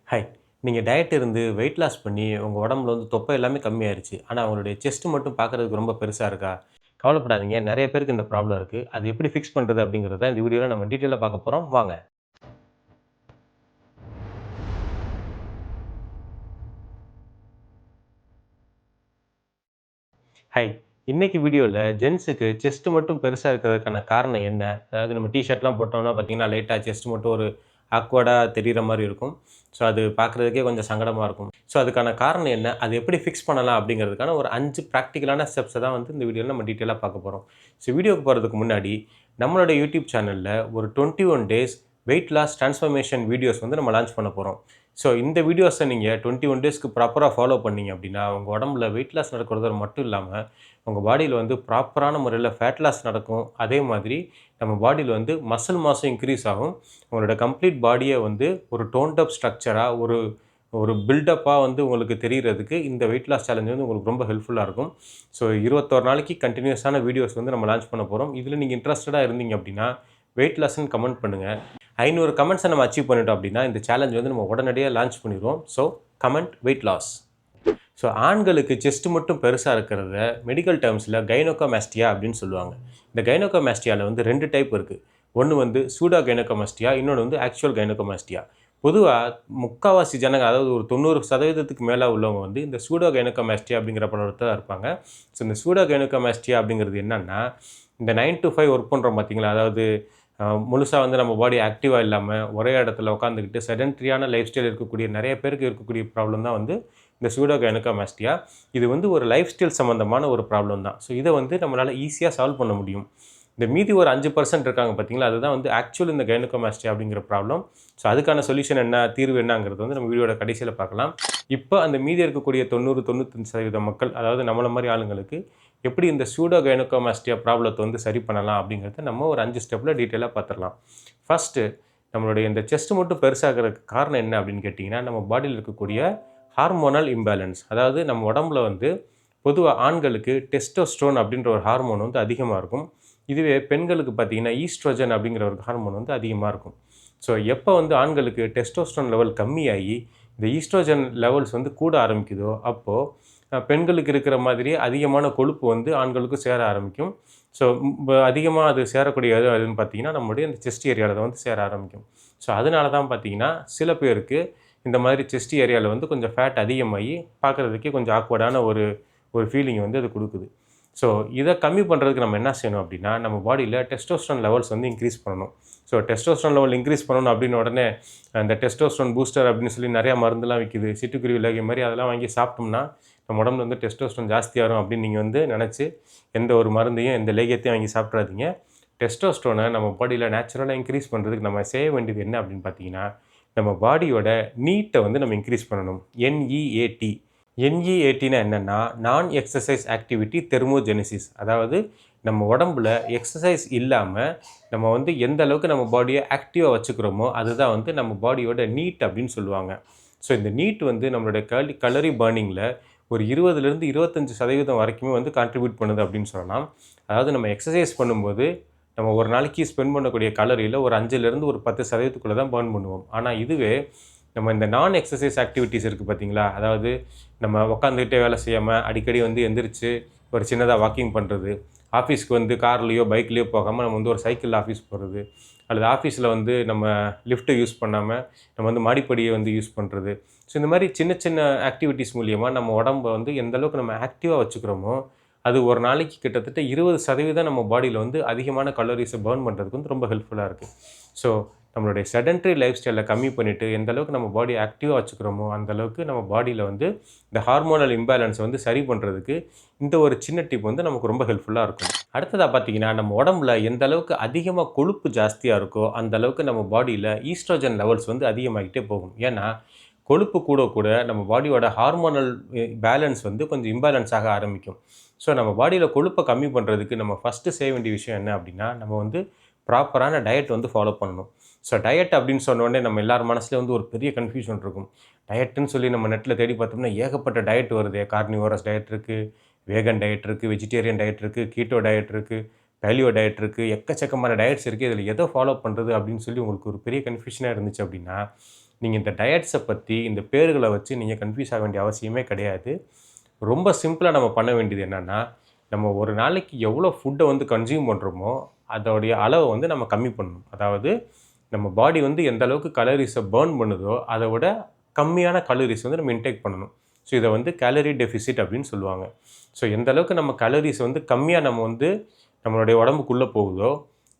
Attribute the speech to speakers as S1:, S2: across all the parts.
S1: Hi. நீங்க diet இருந்து weight loss பண்ணி, உங்க உடம்புல வந்து தொப்பை எல்லாமே கம்மியாயிருச்சு. ஆனா, உங்களுடைய செஸ்ட் மட்டும் பார்க்கறதுக்கு ரொம்ப பெருசா இருக்கா? கவலைப்படாதீங்க. நெறைய பேருக்கு இந்த ப்ராப்ளம் இருக்கு. அது எப்படி ஃபிக்ஸ் பண்றது அப்படிங்கிறத இந்த வீடியோல நம்ம டீட்டெயிலா பார்க்க போறோம். வாங்க. ஹாய். இன்னைக்கு வீடியோல ஜென்ஸுக்கு செஸ்ட் மட்டும் பெருசா இருக்கிறதுக்கான காரணம் என்ன? அதாவது நம்ம டீ ஷர்ட்லாம் போட்டோம்னா பார்த்தீங்கன்னா, லைட்டா செஸ்ட் மட்டும் ஒரு ஆக்வர்டா தெரியிற மாரி இருக்கும். ஸோ, அது பார்க்குறதுக்கே கொஞ்சம் சங்கடமா இருக்கும். ஸோ, அதுக்கான காரணம் என்ன? அது எப்படி ஃபிக்ஸ் பண்ணலாம் அப்படிங்கிறதுக்கான ஒரு 5 பிராக்டிகலான ஸ்டெப்ஸ தான் வந்து இந்த வீடியோல நம்ம டீட்டெயிலா பார்க்க போறோம். ஸோ, வீடியோக்கு போறதுக்கு முன்னாடி நம்மளோட யூடியூப் சேனல்ல ஒரு 21 days weight loss transformation videos வந்து நம்ம லான்ச் பண்ண போறோம். ஸோ, இந்த வீடியோஸ நீங்க 21 டேஸ்க்கு ப்ராப்பரா ஃபாலோ பண்ணீங்க அப்படின்னா, உங்க உடம்புல வெயிட் லாஸ் நடக்கிறது மட்டும் இல்லாம, உங்க பாடியில வந்து ப்ராப்பரான முறையில ஃபேட் லாஸ் நடக்கும். அதே மாதிரி நம்ம பாடியில வந்து மசில் மாஸும் இன்க்ரீஸ் ஆகும். உங்களோட கம்ப்ளீட் பாடியே வந்து ஒரு டோன்ட் அப் ஸ்ட்ரக்சரா, ஒரு ஒரு பில்டப்பா வந்து உங்களுக்கு தெரியறதுக்கு இந்த வெயிட் லாஸ் சேலஞ்ச் வந்து உங்களுக்கு ரொம்ப ஹெல்ப்ஃபுல்லா இருக்கும். ஸோ 21 நாளைக்கு கன்டினியூஸான வீடியோஸ் வந்து நம்ம லான்ச் பண்ண போறோம். இதில நீங்க இன்ட்ரஸ்டடா இருந்தீங்க அப்படின்னா, வெயிட் லாஸ்ன்னு கமெண்ட் பண்ணுங்க. 500 கமெண்ட்ஸ நம்ம அச்சீவ் பண்ணிட்டோம் அப்படின்னா, இந்த சேலஞ்ச் வந்து நம்ம உடனடியா லான்ச் பண்ணிருவோம். So comment weight loss. So ஆண்களுக்கு செஸ்ட் மட்டும் பெருசா இருக்கிறத மெடிக்கல் டெர்ம்ஸ்ல கைனோகோமாஸ்டியா அப்படின்னு சொல்லுவாங்க. இந்த கைனோகோமாஸ்டியால வந்து 2 டைப் இருக்கு. ஒண்ணு வந்து சூடோ கைனோகோமாஸ்டியா, இன்னொன்னு வந்து ஆக்சுவல் கைனோகோமாஸ்டியா. பொதுவா முக்காவாசி ஜனங்க, அதாவது ஒரு 90% மேல உள்ளவங்க வந்து இந்த சூடோ கைனோகோமாஸ்டியா அப்படிங்கிற ப்ராப்ளத்துல தான் இருப்பாங்க. ஸோ இந்த சூடோ கைனோகோமாஸ்டியா அப்படிங்கிறது என்னன்னா, இந்த 9 to 5 ஒர்க் பண்றோம் பார்த்தீங்களா? அதாவது முழுசா வந்து நம்ம பாடி ஆக்டிவா இல்லாம, ஒரே இடத்துல உட்காந்துக்கிட்டு செடென்டரியான லைஃப் ஸ்டைல் இருக்கக்கூடிய நெறைய பேருக்கு இருக்கக்கூடிய ப்ராப்ளம் தான் வந்து இந்த சூடோ கைனோகோமாஸ்டியா. இது வந்து ஒரு லைஃப் ஸ்டைல் சம்மந்தமான ஒரு ப்ராப்ளம் தான். ஸோ இத வந்து நம்மளால ஈஸியா சால்வ் பண்ண முடியும். இந்த மீதி ஒரு 5% இருக்காங்க பார்த்தீங்களா? அதுதான் வந்து ஆக்சுவல் இந்த கைனோகோமாஸ்டியா அப்படிங்கிற ப்ராப்ளம். ஸோ அதுக்கான சொல்யூஷன் என்ன? தீர்வு என்னங்கிறது வந்து நம்ம வீடியோட கடைசியில பார்க்கலாம். இப்ப அந்த மீதி இருக்கக்கூடிய 90, 95% மக்கள், அதாவது நம்மள மாரி ஆளுங்களுக்கு எப்படி இந்த சூடோ கைனோகோமாஸ்டியா ப்ராப்ளத்த வந்து சரி பண்ணலாம் அப்படிங்கிறத நம்ம ஒரு 5 ஸ்டெப்ல டீட்டெயிலா பார்த்துரலாம். ஃபர்ஸ்ட்டு, நம்மளுடைய இந்த செஸ்ட் மட்டும் பெருசாகுறதுக்கு காரணம் என்ன அப்படின்னு கேட்டீங்கன்னா, நம்ம பாடியில இருக்கக்கூடிய ஹார்மோனல் இம்பேலன்ஸ். அதாவது நம்ம உடம்புல வந்து பொதுவா ஆண்களுக்கு டெஸ்டோஸ்டெரோன் அப்படின்ற ஒரு ஹார்மோன் வந்து அதிகமா இருக்கும். இதுவே பெண்களுக்கு பார்த்தீங்கன்னா, ஈஸ்ட்ரோஜன் அப்படிங்கிற ஒரு ஹார்மோன் வந்து அதிகமா இருக்கும். ஸோ எப்போ வந்து ஆண்களுக்கு டெஸ்டோஸ்டெரோன் லெவல் கம்மியாகி, இந்த ஈஸ்ட்ரோஜன் லெவல்ஸ் வந்து கூட ஆரம்பிக்குதோ, அப்போ பெண்களுக்கு இருக்கிற மாதிரியே அதிகமான கொழுப்பு வந்து ஆண்களுக்கும் சேர ஆரம்பிக்கும். ஸோ அதிகமா அது சேரக்கூடிய எது எதுன்னு பார்த்தீங்கன்னா, நம்முடைய இந்த செஸ்ட் ஏரியால தான் வந்து சேர ஆரம்பிக்கும். ஸோ அதனால தான் பார்த்தீங்கன்னா, சில பேருக்கு இந்த மாதிரி செஸ்ட் ஏரியால வந்து கொஞ்சம் ஃபேட் அதிகமாகி, பார்க்குறதுக்கே கொஞ்சம் ஆக்வர்டான ஒரு ஒரு ஃபீலிங் வந்து அது குடுக்குது. ஸோ இத கம்மி பண்ணுறதுக்கு நம்ம என்ன செய்யணும் அப்படின்னா, நம்ம பாடியில டெஸ்டோஸ்டெரோன் லெவல்ஸ் வந்து இன்க்ரீஸ் பண்ணணும். ஸோ டெஸ்டோஸ்டெரோன் லெவல் இன்க்ரீஸ் பண்ணணும் அப்படின்னு உடனே, அந்த டெஸ்டோஸ்டெரோன் பூஸ்டர் அப்படின்னு சொல்லி நெறைய மருந்துலாம் விக்குது. சிட்டுக்குருவி லேகியம் மாரி அதெல்லாம் வாங்கி சாப்பிட்டோம்னா, நம்ம உடம்புல வந்து டெஸ்டோஸ்டெரோன் ஜாஸ்தியாகும் அப்படின்னு நீங்க வந்து நெனச்சு, எந்த ஒரு மருந்தையும், எந்த லேகியத்தையும் வாங்கி சாப்பிட்றாதீங்க. டெஸ்டோஸ்டெரோன நம்ம பாடியில நேச்சுரலா இன்க்ரீஸ் பண்ணுறதுக்கு நம்ம செய்ய வேண்டியது என்ன அப்படின்னு பார்த்தீங்கன்னா, நம்ம பாடியோட நீட்ட வந்து நம்ம இன்க்ரீஸ் பண்ணணும். NEAT. NEATனா என்னன்னா, நான் எக்ஸர்சைஸ் ஆக்டிவிட்டி தெர்மோஜெனிசிஸ். அதாவது நம்ம உடம்புல எக்ஸர்சைஸ் இல்லாம, நம்ம வந்து எந்த அளவுக்கு நம்ம பாடிய ஆக்டிவா வச்சுக்கிறோமோ, அதுதான் வந்து நம்ம பாடியோட நீட் அப்படின்னு சொல்லுவாங்க. ஸோ இந்த நீட் வந்து நம்மளுடைய கலோரி பர்னிங்கில ஒரு 20லிருந்து 25% வரைக்குமே வந்து கான்ட்ரிபியூட் பண்ணுது அப்படின்னு சொல்லலாம். அதாவது நம்ம எக்ஸர்சைஸ் பண்ணும்போது, நம்ம ஒரு நாளைக்கு ஸ்பெண்ட் பண்ணக்கூடிய கலோரியில ஒரு 5லிருந்து ஒரு 10%க்குள்ள தான் பர்ன் பண்ணுவோம். ஆனா இதுவே நம்ம இந்த நான் எக்ஸர்சைஸ் ஆக்டிவிட்டீஸ் இருக்குது பார்த்தீங்களா? அதாவது நம்ம உட்காந்துக்கிட்டே வேலை செய்யாம, அடிக்கடி வந்து எந்திரிச்சு ஒரு சின்னதா வாக்கிங் பண்ணுறது, ஆஃபீஸ்க்கு வந்து கார்லயோ, பைக்லயோ போகாம நம்ம வந்து ஒரு சைக்கிள்ல ஆஃபீஸ் போறது, அல்லது ஆஃபீஸ்ல வந்து நம்ம லிஃப்ட்ட யூஸ் பண்ணாம, நம்ம வந்து மாடிப்படிய வந்து யூஸ் பண்றது. ஸோ இந்த மாரி சின்ன சின்ன ஆக்டிவிட்டீஸ் மூலியமா நம்ம உடம்ப வந்து எந்த அளவுக்கு நம்ம ஆக்டிவா வச்சுக்கிறோமோ, அது ஒரு நாளைக்கு கிட்டத்தட்ட 20% நம்ம பாடியில வந்து அதிகமான கலோரிஸ பர்ன் பண்ணுறதுக்கு வந்து ரொம்ப ஹெல்ப்ஃபுல்லா இருக்கு. ஸோ நம்மளுடைய செடென்டரி லைஃப் ஸ்டைல கம்மி பண்ணிட்டு, எந்த அளவுக்கு நம்ம பாடிய ஆக்டிவா வச்சுக்கிறோமோ, அந்த அளவுக்கு நம்ம பாடியில வந்து இந்த ஹார்மோனல் இம்பேலன்ஸ வந்து சரி பண்றதுக்கு, இந்த ஒரு சின்ன டிப் வந்து நமக்கு ரொம்ப ஹெல்ப்ஃபுல்லா இருக்கும். அடுத்ததா பார்த்தீங்கன்னா, நம்ம உடம்புல எந்த அளவுக்கு அதிகமா கொழுப்பு ஜாஸ்தியா இருக்கோ, அந்த அளவுக்கு நம்ம பாடியில ஈஸ்ட்ரோஜன் லெவல்ஸ் வந்து அதிகமாகிட்டே போகும். ஏன்னா, கொழுப்பு கூட கூட நம்ம பாடியோட ஹார்மோனல் பேலன்ஸ் வந்து கொஞ்சம் இம்பேலன்ஸ் ஆக ஆரம்பிக்கும். ஸோ நம்ம பாடியில கொழுப்ப கம்மி பண்றதுக்கு நம்ம ஃபர்ஸ்ட்டு செய்ய வேண்டிய விஷயம் என்ன அப்படின்னா, நம்ம வந்து ப்ராப்பரான டயட் வந்து ஃபாலோ பண்ணணும். ஸோ டயட் அப்படின்னு சொன்னோனே நம்ம எல்லார் மனசுலயும் வந்து ஒரு பெரிய கன்ஃப்யூஷன் இருக்கும். டயட்டுன்னு சொல்லி நம்ம நெட்ல தேடி பார்த்தோம்னா ஏகப்பட்ட டயட் வருதே. கார்னிவோரஸ் டயட் இருக்கு, வேகன் டயட் இருக்கு, வெஜிடேரியன் டயட் இருக்கு, கீட்டோ டயட் இருக்கு, பேலியோ டயட் இருக்கு. எக்கச்சக்கமான டயட்ஸ் இருக்கு. இதில எத ஃபாலோ பண்றது அப்படின்னு சொல்லி உங்களுக்கு ஒரு பெரிய கன்ஃப்யூஷனா இருந்துச்சு அப்படின்னா, நீங்கள் இந்த டயட்ஸை பற்றி இந்த பேர்களை வச்சு நீங்கள் கன்ஃபியூஸ் ஆக வேண்டிய அவசியமே கிடையாது. ரொம்ப சிம்பிளாக நம்ம பண்ண வேண்டியது என்னென்னா, நம்ம ஒரு நாளைக்கு எவ்வளோ ஃபுட்டை வந்து கன்சியூம் பண்ணுறோமோ அதோடைய அளவை வந்து நம்ம கம்மி பண்ணணும். அதாவது நம்ம பாடி வந்து எந்த அளவுக்கு கலோரிஸை பர்ன் பண்ணுதோ அதை விட கம்மியான கலோரிஸ் வந்து நம்ம இன்டேக் பண்ணணும். ஸோ இதை வந்து கேலரி டெஃபிசிட் அப்படின்னு சொல்லுவாங்க. ஸோ எந்த அளவுக்கு நம்ம கலோரிஸ் வந்து கம்மியாக நம்ம வந்து நம்மளுடைய உடம்புக்குள்ளே போகுதோ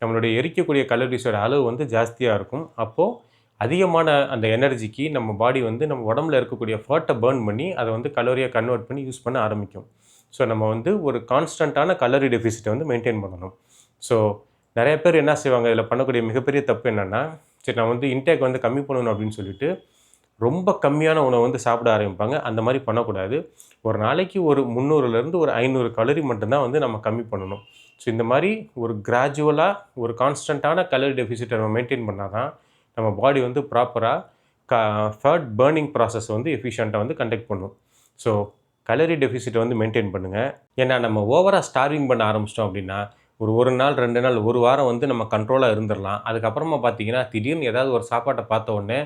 S1: நம்மளுடைய எரிக்கக்கூடிய கலோரிஸோட அளவு வந்து ஜாஸ்தியாக இருக்கும். அப்போது அதிகமான அந்த எனர்ஜிக்கு நம்ம பாடி வந்து நம்ம உடம்புல இருக்கக்கூடிய ஃபேட்டை பர்ன் பண்ணி அதை வந்து கலோரியாக கன்வெர்ட் பண்ணி யூஸ் பண்ண ஆரம்பிக்கும். ஸோ நம்ம வந்து ஒரு கான்ஸ்டண்ட்டான கலோரி டெஃபிசிட்டை வந்து மெயின்டைன் பண்ணணும். ஸோ நிறைய பேர் என்ன செய்வாங்க, இதில் பண்ணக்கூடிய மிகப்பெரிய தப்பு என்னென்னா, சரி நான் வந்து இன்டேக் வந்து கம்மி பண்ணணும் அப்படின்னு சொல்லிட்டு ரொம்ப கம்மியான உணவு வந்து சாப்பிட ஆரம்பிப்பாங்க. அந்த மாதிரி பண்ணக்கூடாது. ஒரு நாளைக்கு ஒரு 300லேருந்து ஒரு 500 கலோரி மட்டும்தான் வந்து நம்ம கம்மி பண்ணணும். ஸோ இந்த மாதிரி ஒரு கிராஜுவலாக ஒரு கான்ஸ்டண்ட்டான கலோரி டெஃபிசிட்டை நம்ம மெயின்டைன் பண்ணால் தான் நம்ம பாடி வந்து ப்ராப்பராக ஃபேட் பர்னிங் ப்ராசஸ் வந்து எஃபிஷியண்ட்டாக வந்து கண்டக்ட் பண்ணும். ஸோ கலோரி டெஃபிசிட்டை வந்து மெயின்டைன் பண்ணுங்கள். ஏன்னா நம்ம ஓவராக ஸ்டார்விங் பண்ண ஆரம்பிச்சிட்டோம் அப்படின்னா ஒரு நாள் 2 நாள் 1 வாரம் வந்து நம்ம கண்ட்ரோலாக இருந்துடலாம். அதுக்கப்புறமா பார்த்தீங்கன்னா திடீர்னு ஏதாவது ஒரு சாப்பாட்டை பார்த்த உடனே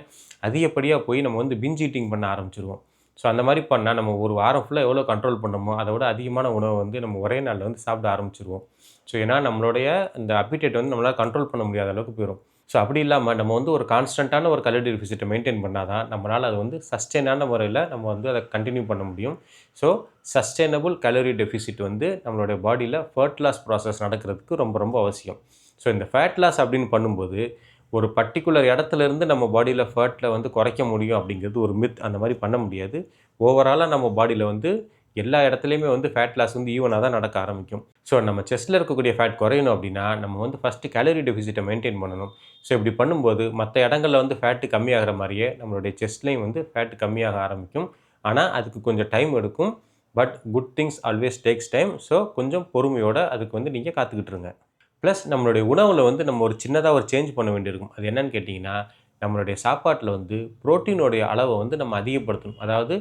S1: அதிகப்படியாக போய் நம்ம வந்து பிஞ்ச் ஈட்டிங் பண்ண ஆரம்பிச்சிருவோம். ஸோ அந்த மாதிரி பண்ணால் நம்ம ஒரு வாரம் ஃபுல்லாக எவ்வளோ கண்ட்ரோல் பண்ணோமோ அதை விட அதிகமான உணவை வந்து நம்ம ஒரே நாளில் வந்து சாப்பிட ஆரம்பிச்சிருவோம். ஸோ ஏன்னா நம்மளுடைய இந்த அப்பிடைட் வந்து நம்மளால் கண்ட்ரோல் பண்ண முடியாத அளவுக்கு போயிடும். ஸோ அப்படி இல்லாமல் நம்ம வந்து ஒரு கான்ஸ்டண்ட்டான ஒரு கலோரி டெஃபிசிட்டை மெயின்டைன் பண்ணால் தான் நம்மளால் அது வந்து சஸ்டெயினான முறையில் நம்ம வந்து அதை கண்டினியூ பண்ண முடியும். ஸோ சஸ்டெயினபிள் கலோரி டெஃபிசிட் வந்து நம்மளுடைய பாடியில் ஃபேட் லாஸ் ப்ராசஸ் நடக்கிறதுக்கு ரொம்ப ரொம்ப அவசியம். ஸோ இந்த ஃபேட் லாஸ் அப்படின்னு பண்ணும்போது ஒரு பர்டிகுலர் இடத்துலேருந்து நம்ம பாடியில் ஃபேட்டில் வந்து குறைக்க முடியும் அப்படிங்கிறது ஒரு மித். அந்த மாதிரி பண்ண முடியாது. ஓவராலாக நம்ம பாடியில் வந்து எல்லா இடத்துலையுமே வந்து ஃபேட் லாஸ் வந்து ஈவனாக தான் நடக்க ஆரம்பிக்கும். ஸோ நம்ம செஸ்ட்டில் இருக்கக்கூடிய ஃபேட் குறையணும் அப்படின்னா நம்ம வந்து ஃபஸ்ட்டு கேலரி டெஃபிசிட்டை மெயின்டைன் பண்ணணும். ஸோ இப்படி பண்ணும்போது மற்ற இடங்களில் வந்து ஃபேட்டு கம்மியாகிற மாதிரியே நம்மளுடைய செஸ்ட்லேயும் வந்து ஃபேட்டு கம்மியாக ஆரம்பிக்கும். ஆனால் அதுக்கு கொஞ்சம் டைம் எடுக்கும். But good things always takes time. So கொஞ்சம் பொறுமையோடு அதுக்கு வந்து நீங்கள் காத்துக்கிட்டு இருங்க. ப்ளஸ் நம்மளுடைய உணவில் வந்து நம்ம ஒரு சின்னதாக ஒரு சேஞ்ச் பண்ண வேண்டியிருக்கும். அது என்னன்னு கேட்டிங்கன்னா, நம்மளுடைய சாப்பாட்டில் வந்து புரோட்டீனோடைய அளவை வந்து நம்ம அதிகப்படுத்தணும். அதாவது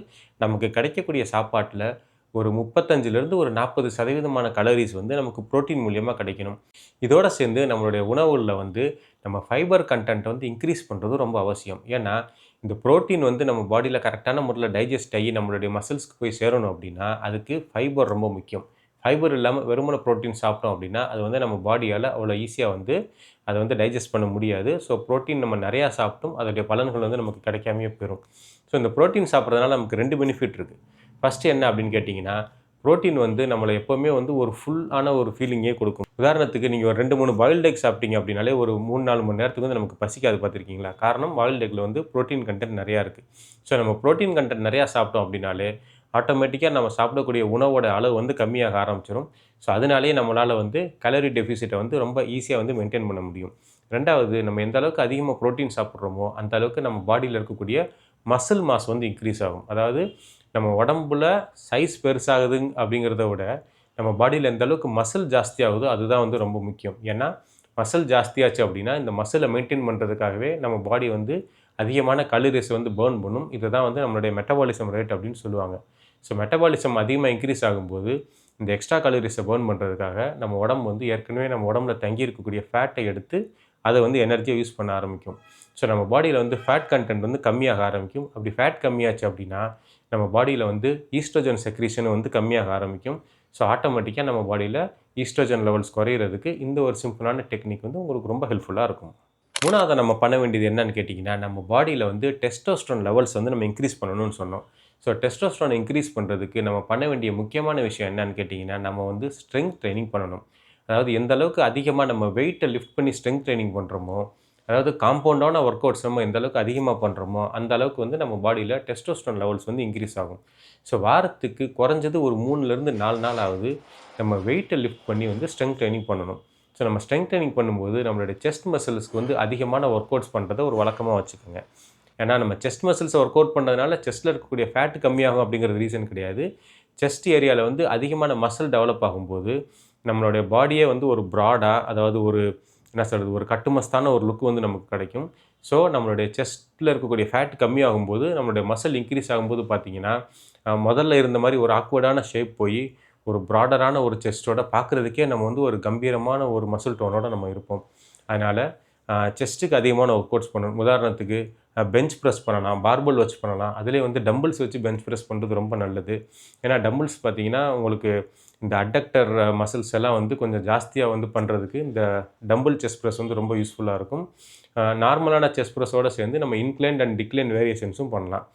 S1: நமக்கு கிடைக்கக்கூடிய சாப்பாட்டில் ஒரு 35லேருந்து ஒரு 40% கலோரிஸ் வந்து நமக்கு புரோட்டீன் மூலியமாக கிடைக்கணும். இதோடு சேர்ந்து நம்மளுடைய உணவுகளில் வந்து நம்ம ஃபைபர் கண்டென்ட் வந்து இன்க்ரீஸ் பண்ணுறது ரொம்ப அவசியம். ஏன்னா இந்த புரோட்டீன் வந்து நம்ம பாடியில் கரெக்டான முறையில் டைஜஸ்ட் ஆகி நம்மளுடைய மசில்ஸ்க்கு போய் சேரணும் அப்படின்னா அதுக்கு ஃபைபர் ரொம்ப முக்கியம். ஃபைபர் இல்லாமல் வெறுமன புரோட்டீன் சாப்பிட்டோம் அப்படின்னா அது வந்து நம்ம பாடியால் அவ்வளோ ஈஸியாக வந்து அதை வந்து டைஜஸ்ட் பண்ண முடியாது. ஸோ புரோட்டீன் நம்ம நிறையா சாப்பிட்டோம் அதோடைய பலன்கள் வந்து நமக்கு கிடைக்காமையே போயிடும். ஸோ இந்த புரோட்டீன் சாப்பிட்றதுனால நமக்கு 2 பெனிஃபிட் இருக்குது. ஃபஸ்ட்டு என்ன அப்படின்னு கேட்டிங்கன்னா, புரோட்டீன் வந்து நம்மளை எப்போவுமே வந்து ஒரு ஃபுல்லான ஒரு ஃபீலிங்கே கொடுக்கும். உதாரணத்துக்கு நீங்கள் ஒரு 2-3 பாயில்டு எக் சாப்பிட்டீங்க அப்படின்னாலே ஒரு 3-4 மணி நேரத்துக்கு வந்து நமக்கு பசிக்காது பார்த்துருக்கீங்களா? காரணம் பாயில்டு எக்கில் வந்து புரோட்டீன் கண்டென்ட் நிறையா இருக்குது. ஸோ நம்ம புரோட்டீன் கண்டென்ட் நிறையா சாப்பிட்டோம் அப்படின்னாலே ஆட்டோமேட்டிக்காக நம்ம சாப்பிடக்கூடிய உணவோட அளவு வந்து கம்மியாக ஆரம்பிச்சிடும். ஸோ அதனாலேயே நம்மளால் வந்து கலோரி டெஃபிசிட்டை வந்து ரொம்ப ஈஸியாக வந்து மெயின்டைன் பண்ண முடியும். 2வது நம்ம எந்த அளவுக்கு அதிகமாக புரோட்டீன் சாப்பிட்றோமோ அந்த அளவுக்கு நம்ம பாடியில் இருக்கக்கூடிய மசில் மாஸ் வந்து இன்க்ரீஸ் ஆகும். அதாவது நம்ம உடம்புல சைஸ் பெருசாகுது அப்படிங்கிறத விட நம்ம பாடியில் எந்த அளவுக்கு மசில் ஜாஸ்தி ஆகுதோ அதுதான் வந்து ரொம்ப முக்கியம். ஏன்னா மசில் ஜாஸ்தியாச்சு அப்படின்னா இந்த மசிலை மெயின்டைன் பண்ணுறதுக்காகவே நம்ம பாடி வந்து அதிகமான கலோரிஸ் வந்து பர்ன் பண்ணும். இதை தான் வந்து நம்மளுடைய மெட்டபாலிசம் ரேட் அப்படின்னு சொல்லுவாங்க. ஸோ மெட்டபாலிசம் அதிகமாக இன்க்ரீஸ் ஆகும்போது இந்த எக்ஸ்ட்ரா கலோரிஸை பர்ன் பண்ணுறதுக்காக நம்ம உடம்பு வந்து ஏற்கனவே நம்ம உடம்புல தங்கி இருக்கக்கூடிய ஃபேட்டை எடுத்து அதை வந்து எனர்ஜியை யூஸ் பண்ண ஆரம்பிக்கும். ஸோ நம்ம பாடியில் வந்து ஃபேட் கண்டென்ட் வந்து கம்மியாக ஆரம்பிக்கும். அப்படி ஃபேட் கம்மியாச்சு அப்படின்னா நம்ம பாடியில் வந்து ஈஸ்ட்ரோஜன் செக்ரீஷன் வந்து கம்மியாக ஆரம்பிக்கும். ஸோ ஆட்டோமேட்டிக்காக நம்ம பாடியில் ஈஸ்ட்ரோஜன் லெவல்ஸ் குறையிறதுக்கு இந்த ஒரு சிம்பிளான டெக்னிக் வந்து உங்களுக்கு ரொம்ப ஹெல்ப்ஃபுல்லாக இருக்கும். 3வது நம்ம பண்ண வேண்டியது என்னன்னு கேட்டிங்கன்னா, நம்ம பாடியில் வந்து டெஸ்டோஸ்டெரோன் லெவல்ஸ் வந்து நம்ம இன்க்ரீஸ் பண்ணணும்னு சொன்னோம். ஸோ டெஸ்டோஸ்டெரோன் இன்க்ரீஸ் பண்ணுறதுக்கு நம்ம பண்ண வேண்டிய முக்கியமான விஷயம் என்னன்னு கேட்டிங்கன்னா, நம்ம வந்து ஸ்ட்ரெங்த் ட்ரைனிங் பண்ணணும். அதாவது எந்த அளவுக்கு அதிகமாக நம்ம வெயிட்டை லிஃப்ட் பண்ணி ஸ்ட்ரெங்த் ட்ரைனிங் பண்ணுறோமோ, அதாவது காம்பவுண்டான ஒர்க் அவுட்ஸ் நம்ம எந்த அளவுக்கு அதிகமாக பண்ணுறோமோ அந்த அளவுக்கு வந்து நம்ம பாடியில் டெஸ்டோஸ்டெரோன் லெவல்ஸ் வந்து இன்க்ரீஸ் ஆகும். ஸோ வாரத்துக்கு குறைஞ்சது ஒரு 3லேருந்து 4 நாளாவது நம்ம வெயிட்டை லிஃப்ட் பண்ணி வந்து ஸ்ட்ரெங்த் ட்ரைனிங் பண்ணணும். ஸோ நம்ம ஸ்ட்ரெங்த் ட்ரைனிங் பண்ணும்போது நம்மளுடைய செஸ்ட் மசில்ஸ்க்கு வந்து அதிகமான ஒர்க் அவுட்ஸ் பண்ணுறதை ஒரு வழக்கமாக வச்சுக்கோங்க. ஏன்னா நம்ம செஸ்ட் மசில்ஸை ஒர்க் அவுட் பண்ணுறதுனால செஸ்ட்டில் இருக்கக்கூடிய ஃபேட்டு கம்மியாகும் அப்படிங்கிறது ரீசன் கிடையாது. செஸ்ட் ஏரியாவில் வந்து அதிகமான மசில் டெவலப் ஆகும்போது நம்மளுடைய பாடியே வந்து ஒரு ப்ராடாக, அதாவது ஒரு என்ன சொல்கிறது, ஒரு கட்டுமஸ்தான ஒரு லுக் வந்து நமக்கு கிடைக்கும். ஸோ நம்மளுடைய செஸ்ட்டில் இருக்கக்கூடிய ஃபேட் கம்மியாகும்போது நம்மளுடைய மசில் இன்க்ரீஸ் ஆகும்போது பார்த்திங்கன்னா முதல்ல இருந்த மாதிரி ஒரு ஆக்வர்டான ஷேப் போய் ஒரு ப்ராடரான ஒரு செஸ்ட்டோட பார்க்குறதுக்கே நம்ம வந்து ஒரு கம்பீரமான ஒரு மசில் டோனோட நம்ம இருப்போம். அதனால் செஸ்ட்டுக்கு அதிகமான ஒர்க் அவுட்ஸ் பண்ணணும். உதாரணத்துக்கு பெஞ்ச் ப்ரெஸ் பண்ணலாம், பார்பல் வச்சு பண்ணலாம். அதிலேயே வந்து டம்பிள்ஸ் வச்சு பெஞ்ச் ப்ரெஸ் பண்ணுறது ரொம்ப நல்லது. ஏன்னா டம்பிள்ஸ் பார்த்தீங்கன்னா, உங்களுக்கு இந்த அட்டக்டர் மசில்ஸ் எல்லாம் வந்து கொஞ்சம் ஜாஸ்தியா வந்து பண்ணுறதுக்கு இந்த டம்பிள் செஸ்ட் ப்ரெஸ் வந்து ரொம்ப யூஸ்ஃபுல்லா இருக்கும். நார்மலான செஸ்ட் ப்ரெஸ்ஸோட சேர்ந்து நம்ம இன்க்ளைன்ட் அண்ட் டிக்ளைன் வேரியேஷன்ஸும் பண்ணலாம்.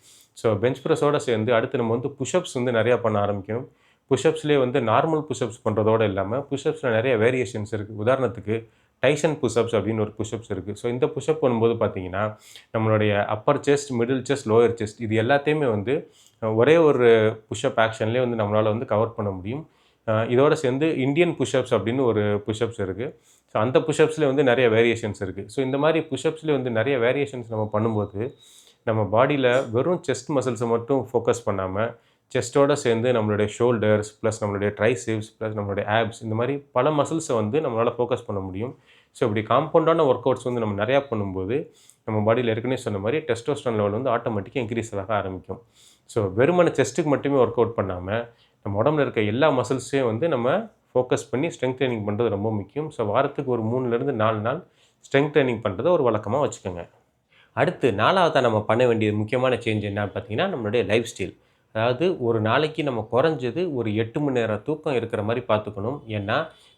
S1: ஸோ பெஞ்ச் ப்ரெஸ்ஸோட சேர்ந்து அடுத்து நம்ம வந்து புஷ்அப்ஸ் வந்து நிறையா பண்ண ஆரம்பிக்கணும். புஷ்அப்ஸ்லேயே வந்து நார்மல் புஷ்அப்ஸ் பண்ணுறதோட இல்லாமல் புஷ்அப்ஸில் நிறைய வேரியேஷன்ஸ் இருக்குது. உதாரணத்துக்கு டைசன் புஷ்அப்ஸ் அப்படின்னு ஒரு புஷ்அப்ஸ் இருக்குது. ஸோ இந்த புஷ்அப் பண்ணும்போது பார்த்தீங்கன்னா, நம்மளுடைய Appar chest, middle chest, lower chest இது எல்லாத்தையுமே வந்து ஒரே ஒரு புஷ்அப் ஆக்ஷன்லேயே வந்து நம்மளால் வந்து கவர் பண்ண முடியும். இதோட சேர்ந்து இந்தியன் புஷ்அப்ஸ் அப்படின்னு ஒரு புஷ்அப்ஸ் இருக்குது. ஸோ அந்த புஷ்அப்ஸ்லேயே வந்து நிறைய வேரியேஷன்ஸ் இருக்குது. ஸோ இந்த மாதிரி புஷ்அப்ஸ்லேயே வந்து நிறைய வேரியேஷன்ஸ் நம்ம பண்ணும்போது, நம்ம பாடியில் வெறும் செஸ்ட் மசில்ஸை மட்டும் ஃபோக்கஸ் பண்ணாமல், செஸ்ட்டோட சேர்ந்து நம்மளுடைய ஷோல்டர்ஸ், ப்ளஸ் நம்மளுடைய ட்ரைசெப்ஸ், ப்ளஸ் நம்மளுடைய ஆப்ஸ் இந்த மாதிரி பல மசில்ஸை வந்து நம்மளால் ஃபோக்கஸ் பண்ண முடியும். ஸோ இப்படி காம்பவுண்டான ஒர்க் அவுட்ஸ் வந்து நம்ம நிறையா பண்ணும்போது, நம்ம பாடியில் ஏற்கனவே சொன்ன மாதிரி டெஸ்டோஸ்டெரான் லெவல் வந்து ஆட்டோமேட்டிக்காக இன்க்ரீஸ் ஆக ஆரம்பிக்கும். ஸோ வெறுமனே செஸ்ட்டுக்கு மட்டுமே ஒர்க் அவுட் பண்ணாமல், நம்ம உடம்புல இருக்க எல்லா மசில்ஸையும் வந்து நம்ம ஃபோக்கஸ் பண்ணி ஸ்ட்ரெங்த் ட்ரெய்னிங் பண்ணுறது ரொம்ப முக்கியம். ஸோ வாரத்துக்கு ஒரு 3லேருந்து 4 நாள் ஸ்ட்ரெங்த் ட்ரெய்னிங் பண்ணுறத ஒரு வழக்கமாக வச்சுக்கோங்க. அடுத்து 4வதா நம்ம பண்ண வேண்டிய முக்கியமான சேஞ்ச் என்னன்னு பார்த்தீங்கன்னா, நம்மளுடைய லைஃப் ஸ்டைல். அதாவது ஒரு நாளைக்கு நம்ம குறைஞ்சது ஒரு 8 மணி நேரம் தூக்கம் இருக்கிற மாரி பார்த்துக்கணும். ஏன்னா,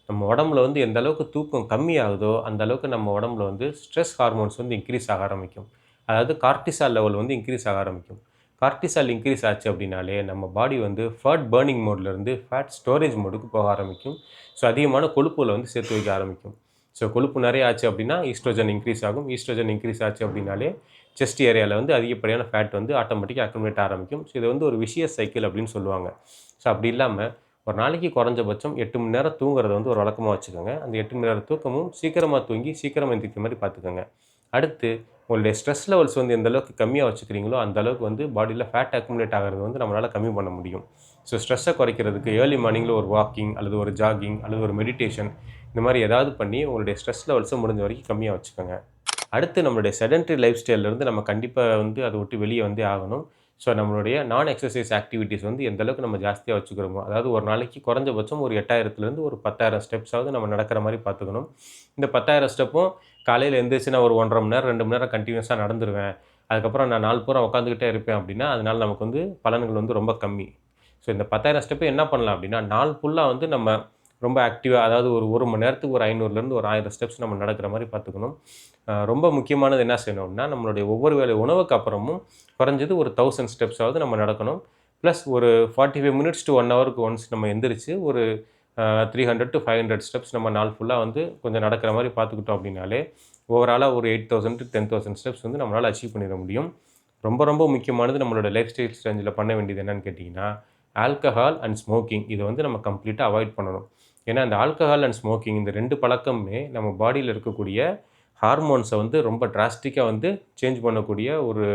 S1: நம்ம உடம்புல வந்து எந்த அளவுக்கு தூக்கம் கம்மியாகுதோ, அந்த அளவுக்கு நம்ம உடம்புல வந்து ஸ்ட்ரெஸ் ஹார்மோன்ஸ் வந்து இன்க்ரீஸ் ஆக ஆரம்பிக்கும். அதாவது கார்ட்டிசால் லெவல் வந்து இன்க்ரீஸ் ஆக ஆரம்பிக்கும். கார்ட்டிசால் இன்க்ரீஸ் ஆச்சு அப்படின்னாலே, நம்ம பாடி வந்து ஃபேட் பர்னிங் மோட்லேருந்து ஃபேட் ஸ்டோரேஜ் மோடுக்கு போக ஆரம்பிக்கும். ஸோ அதிகமான கொழுப்புகள வந்து சேர்த்து வைக்க ஆரம்பிக்கும். ஸோ கொழுப்பு நிறைய ஆச்சு அப்படின்னா ஈஸ்ட்ரோஜன் இன்க்ரீஸ் ஆகும். ஈஸ்ட்ரோஜன் இன்க்ரீஸ் ஆச்சு அப்படின்னாலே செஸ்ட் ஏரியாவில் வந்து அதிகப்படியான ஃபேட் வந்து ஆட்டோமேட்டிக்காக அக்குமுலேட் ஆரம்பிக்கும். ஸோ இது வந்து ஒரு விஷியஸ் சைக்கிள் அப்படின்னு சொல்லுவாங்க. ஸோ அப்படி இல்லாமல் ஒரு நாளைக்கு குறைஞ்சபட்சம் 8 மணி நேரம் தூங்குறத வந்து ஒரு வழக்கமாக வச்சுக்கோங்க. அந்த 8 மணி நேரம் தூக்கமும் சீக்கிரமாக தூங்கி சீக்கிரமாக எந்திரிக்கிற மாதிரி பார்த்துக்கோங்க. அடுத்து உங்களுடைய ஸ்ட்ரெஸ் லெவல்ஸ் வந்து எந்த அளவுக்கு கம்மியாக வச்சுக்கிறீங்களோ, அந்த அளவுக்கு வந்து பாடியில் ஃபேட் அக்குமுலேட் ஆகிறது வந்து நம்மளால் கம்மி பண்ண முடியும். ஸோ ஸ்ட்ரெஸ்ஸை குறைக்கிறதுக்கு ஏர்லி மார்னிங்கில் ஒரு வாக்கிங் அல்லது ஒரு ஜாகிங் அல்லது ஒரு மெடிடேஷன் இந்த மாதிரி ஏதாவது பண்ணி உங்களுடைய ஸ்ட்ரெஸ் லெவல்ஸை முடிஞ்ச வரைக்கும் கம்மியாக வச்சுக்கோங்க. அடுத்து நம்மளுடைய செடென்டரி லைஃப் ஸ்டைல்லேருந்து நம்ம கண்டிப்பாக வந்து அதை விட்டு வெளியே வந்தே ஆகணும். ஸோ நம்மளுடைய நான் எக்ஸசைஸ் ஆக்டிவிட்டீஸ் வந்து எந்த அளவுக்கு நம்ம ஜாஸ்தியாக வச்சுக்கிறோமோ, அதாவது ஒரு நாளைக்கு குறைஞ்சபட்சம் ஒரு 8000லேருந்து ஒரு 10,000 ஸ்டெப்ஸாவது நம்ம நடக்கிற மாதிரி பார்த்துக்கணும். இந்த 10,000 ஸ்டெப்பும் காலையில் எழுந்திரிச்சு நான் ஒரு 1.5 மணி நேரம் 2 மணி நேரம் கண்டினியூஸாக நடந்துருவேன். அதுக்கப்புறம் நான் நாள் பூரா உட்காந்துக்கிட்டே இருப்பேன் அப்படின்னா, அதனால நமக்கு வந்து பலன்கள் வந்து ரொம்ப கம்மி. ஸோ இந்த 10,000 ஸ்டெப்பு என்ன பண்ணலாம் அப்படின்னா, நாள் ஃபுல்லாக வந்து நம்ம ரொம்ப ஆக்டிவாக அதாவது ஒரு 1 மணி நேரத்துக்கு ஒரு 500லேருந்து ஒரு 1000 ஸ்டெப்ஸ் நம்ம நடக்கிற மாதிரி பார்த்துக்கணும். ரொம்ப முக்கியமானது என்ன செய்யணும் அப்படின்னா, நம்மளுடைய ஒவ்வொரு வேளை உணவுக்கு அப்புறமும் குறைஞ்சது ஒரு 1000 ஸ்டெப்ஸாவது நம்ம நடக்கணும். ப்ளஸ் ஒரு 45 மினிட்ஸ் டு 1 ஹவருக்கு ஒன்ஸ் நம்ம எந்திரிச்சு ஒரு 300 to 500 ஸ்டெப்ஸ் நம்ம நாள் ஃபுல்லாக வந்து கொஞ்சம் நடக்கிற மாதிரி பார்த்துக்கிட்டோம் அப்படின்னாலே, ஓவராலாக ஒரு 8000 to 10,000 ஸ்டெப்ஸ் வந்து நம்மளால் அச்சீவ் பண்ணிட முடியும். ரொம்ப ரொம்ப முக்கியமானது நம்மளோட லைஃப் ஸ்டைல் சேஞ்சில் பண்ண வேண்டியது என்னன்னு கேட்டிங்கன்னா, ஆல்கஹால் அண்ட் ஸ்மோக்கிங் இதை வந்து நம்ம கம்ப்ளீட்டாக அவாய்ட் பண்ணணும். ஏன்னா இந்த ஆல்கஹால் அண்ட் ஸ்மோக்கிங் இந்த 2 பழக்கமுமே நம்ம பாடியில் இருக்கக்கூடிய ஹார்மோன்ஸை வந்து ரொம்ப டிராஸ்டிக்காக வந்து சேஞ்ச் பண்ணக்கூடிய ஒரு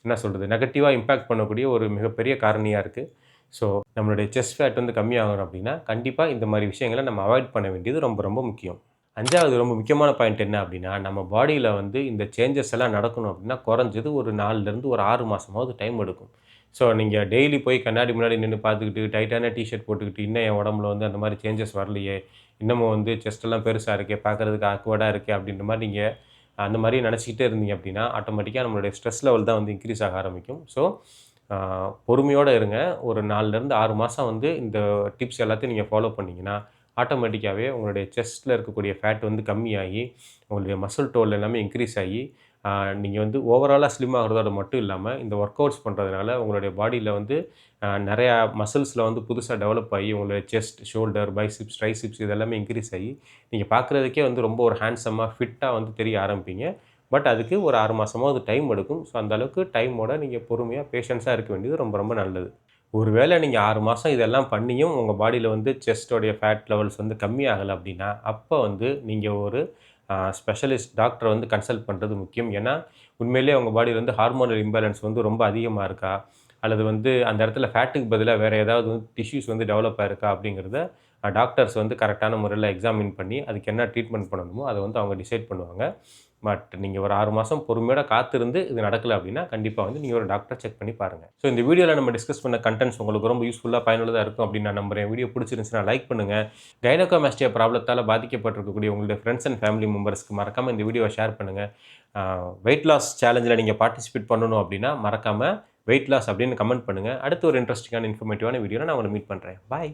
S1: என்ன சொல்கிறது நெகட்டிவாக இம்பேக்ட் பண்ணக்கூடிய ஒரு மிகப்பெரிய காரணியாக இருக்குது. ஸோ நம்மளுடைய செஸ்ட் ஃபேட் வந்து கம்மியாகணும் அப்படின்னா கண்டிப்பாக இந்த மாதிரி விஷயங்களை நம்ம அவாய்ட் பண்ண வேண்டியது ரொம்ப ரொம்ப முக்கியம். 5வது ரொம்ப முக்கியமான பாயிண்ட் என்ன அப்படின்னா, நம்ம பாடியில் வந்து இந்த சேஞ்சஸ் எல்லாம் நடக்கணும் அப்படின்னா குறைஞ்சது ஒரு 4லேருந்து ஒரு 6 மாதமாவது டைம் எடுக்கும். ஸோ நீங்கள் டெய்லி போய் கண்ணாடி முன்னாடி நின்று பார்த்துக்கிட்டு டைட்டான டிஷர்ட் போட்டுக்கிட்டு இன்னும் என் உடம்புல வந்து அந்த மாதிரி சேஞ்சஸ் வரலையே, இன்னமும் வந்து செஸ்ட்டெல்லாம் பெருசாக இருக்கே, பார்க்குறதுக்கு ஆக்வர்டாக இருக்கே அப்படின்ற மாதிரி நீங்கள் அந்த மாதிரி நினச்சிக்கிட்டே இருந்தீங்க அப்படின்னா ஆட்டோமேட்டிக்காக நம்மளுடைய ஸ்ட்ரெஸ் லெவல் தான் வந்து இன்க்ரீஸ் ஆக ஆரம்பிக்கும். ஸோ பொறுமையோடு இருங்க. ஒரு 4லேருந்து 6 மாதம் வந்து இந்த டிப்ஸ் எல்லாத்தையும் நீங்கள் ஃபாலோ பண்ணிங்கன்னா ஆட்டோமேட்டிக்காகவே உங்களுடைய செஸ்ட்டில் இருக்கக்கூடிய ஃபேட் வந்து கம்மியாகி உங்களுடைய மசில் டோல் எல்லாமே இன்க்ரீஸ் ஆகி நீங்கள் வந்து ஓவராலாக ஸ்லிம் ஆகிறதோட மட்டும் இல்லாமல் இந்த ஒர்க் அவுட்ஸ் பண்ணுறதுனால உங்களுடைய பாடியில் வந்து நிறையா மசில்ஸில் வந்து புதுசாக டெவலப் ஆகி உங்களுடைய செஸ்ட், ஷோல்டர், பைசிப்ஸ், ட்ரைசிப்ஸ் இதெல்லாமே இன்க்ரீஸ் ஆகி நீங்கள் பார்க்குறதுக்கே வந்து ரொம்ப ஒரு ஹேண்ட்ஸமாக ஃபிட்டாக வந்து தெரிய ஆரம்பிப்பீங்க. பட் அதுக்கு ஒரு 6 மாதமாவது டைம் எடுக்கும். ஸோ அந்தளவுக்கு டைமோட நீங்கள் பொறுமையாக பேஷன்ஸாக இருக்க வேண்டியது ரொம்ப ரொம்ப நல்லது. ஒருவேளை நீங்கள் 6 மாதம் இதெல்லாம் பண்ணியும் உங்கள் பாடியில் வந்து செஸ்ட்டோடைய ஃபேட் லெவல்ஸ் வந்து கம்மியாகலை அப்படின்னா, அப்போ வந்து நீங்கள் ஒரு ஸ்பெஷலிஸ்ட் டாக்டரை வந்து கன்சல்ட் பண்ணுறது முக்கியம். ஏன்னா உண்மையிலேயே உங்கள் பாடியில் வந்து ஹார்மோனல் இம்பேலன்ஸ் வந்து ரொம்ப அதிகமாக இருக்கா, அல்லது வந்து அந்த இடத்துல ஃபேட்டுக்கு பதிலாக வேறு ஏதாவது வந்து டிஷ்யூஸ் வந்து டெவலப் ஆயிருக்கா அப்படிங்கிறத டாக்டர்ஸ் வந்து கரெக்டான முறையில் எக்ஸாமின் பண்ணி அதுக்கு என்ன ட்ரீட்மெண்ட் பண்ணணுமோ அதை வந்து அவங்க டிசைட் பண்ணுவாங்க. பட் நீங்கள் ஒரு 6 மாதம் பொறுமையோட காத்திருந்து இது நடக்கல அப்படின்னா கண்டிப்பாக வந்து நீங்கள் ஒரு டாக்டரை செக் பண்ணி பாருங்கள். ஸோ இந்த வீடியோவில் நம்ம டிஸ்கஸ் பண்ண கண்டென்ட்ஸ் உங்களுக்கு ரொம்ப யூஸ்ஃபுல்லாக பயனுள்ளதாக இருக்கும் அப்படின்னு நான் நம்புறேன். வீடியோ பிடிச்சிருந்துச்சுன்னா லைக் பண்ணுங்கள். கைனோகோமாஸ்டியா ப்ராப்ளத்தால் பாதிக்கப்பட்டிருக்கக்கூடிய உங்களுடைய ஃப்ரெண்ட்ஸ் அண்ட் ஃபேமிலி மெம்பர்ஸ்க்கு மறக்காமல் இந்த வீடியோவை ஷேர் பண்ணுங்கள். வெயிட் லாஸ் சேலஞ்சில் நீங்கள் பார்ட்டிசிபேட் பண்ணணும் அப்படின்னா மறக்காமல் வெயிட் லாஸ் அப்படின்னு கமெண்ட் பண்ணுங்கள். அடுத்து ஒரு இன்ட்ரெஸ்டிங்கான இன்ஃபர்மேட்டிவான வீடியோவில் நான் உங்களை மீட் பண்ணுறேன். பாய்.